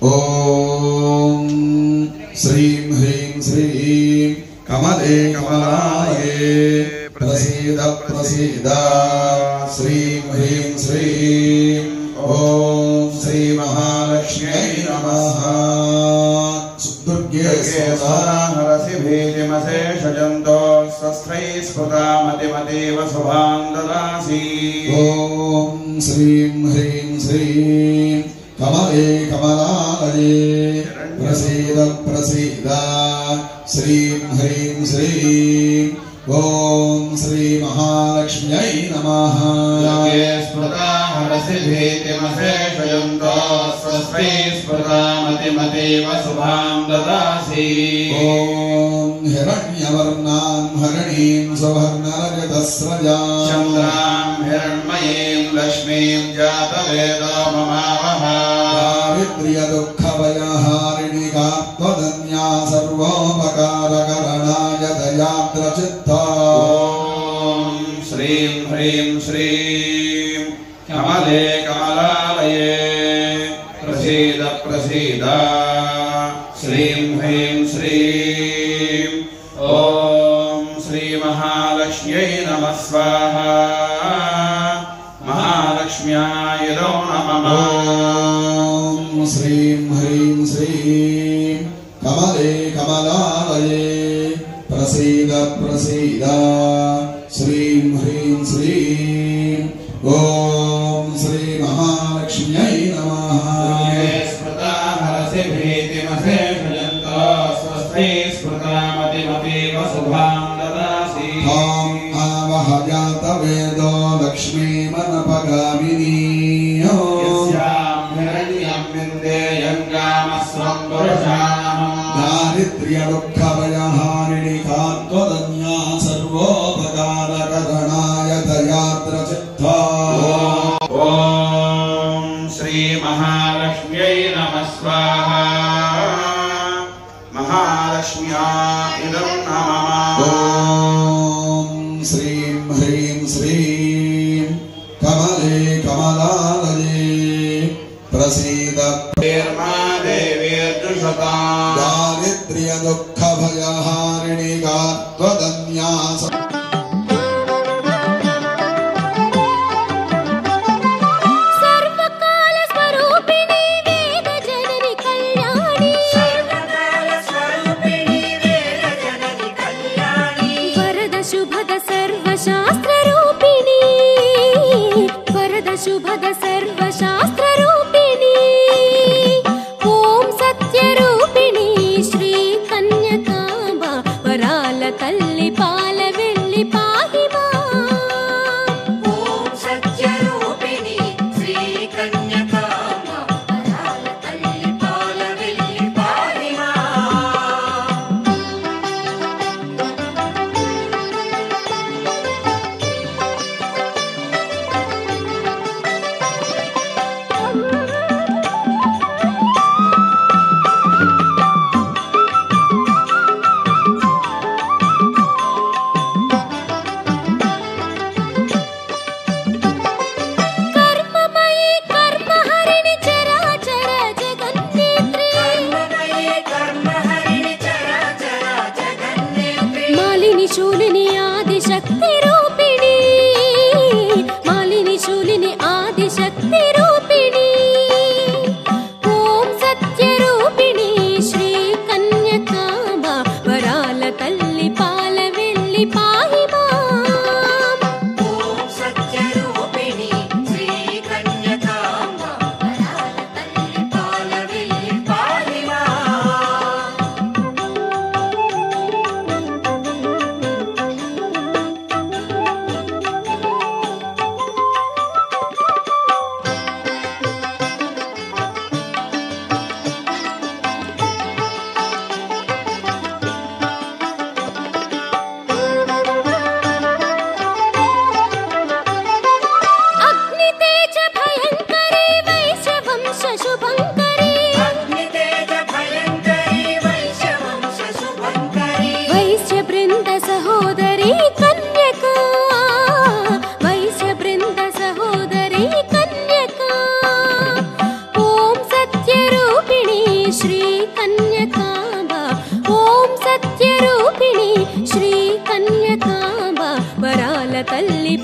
ॐ श्रीं ह्रीं श्रीं कमले कमलाये प्रसीद प्रसीद श्रीं ह्रीं श्रीं ॐ श्री महालक्ष्म्यै नमः। दुर्गे हरसि भीतिमशेषजन्तो स्वस्थैः स्फुता मतिमतीव शुभां ददासि। ॐ श्रीं ह्रीं श्रीं कमले कमलालये प्रसीद प्रसीद श्रीं ह्रीं श्रीं ॐ श्री महालक्ष्म्यै नमः। स्मृता हरसि भीतिमशेषजन्तो स्वस्मै स्मृता मतिमतीव शुभां ददासि। ॐ हिरण्यवर्णां हरिणीं सुवर्णरजतस्रजां चन्द्रां हिरण्मयीं लक्ष्मीं जातवेदो ममावह। दारिद्र्यदुःखभयहारिणि त्वदन्या सर्वोपकारकरणाय दयाद्रचित्ता। ॐ श्रीं ह्रीं श्रीं कमले कमलालये प्रसीद प्रसीद श्रीं ह्रीं श्रीं ॐ श्री महालक्ष्म्यै नमः स्वाहा। महालक्ष्म्याय नमः। ॐ श्रीं ह्रीं श्रीं कमले कमलालये प्रसीद प्रसीद श्रीं ह्रीं श्रीं ॐ श्री महालक्ष्म्यै नमः। स्मृता हरसि भीतिमशेषजन्तो स्वस्मै स्मृता मतिमतीव शुभां ददासि। ॐ आवह जातवेदो लक्ष्मीमनपगामिनी यस्यां हिरण्यं विन्देयं कामस्वं पुरुषाणम्। दारिद्र्यदुःखभयहारिणि त्वदन्या सर्वोपकारकरणाय दयाद्रचित्ता। ॐ श्री महालक्ष्म्यै नमः स्वाहा। महालक्ष्म्या इदं नमः। ॐ श्रीं ह्रीं श्रीं कमले कमलालये प्रसीद देवीर्जुषताम्। दारिद्र्यदुःखभयहारिणि त्वदन्या शुभद सर्वशास्त्ररूपिणी ॐ सत्यरूपिणी श्री कन्यकांबा वराल तल्ली पाल वेल्ली पाहि माम्। ॐ सत्यरूपिणी श्री कन्यकांबा वराल तल्ली पाल वेल्ली पाहि माम्। शूलिनी आदिशक्ति रूपिणी मालिनी शूलिनी आदिशक्ति रूपिणी ॐ सत्यरूपिणी श्री कन्यकांबा वराल तल्ली पाल वेल्ली पाहि माम्। ॐ सत्यरूपिणी श्री कन्यकांबा वराल तल्ली पाल वेल्ली पाहि माम्। కన్యకాంబ ఓం సత్యరూపిణి శ్రీ కన్యకాంబ వరాల తల్లి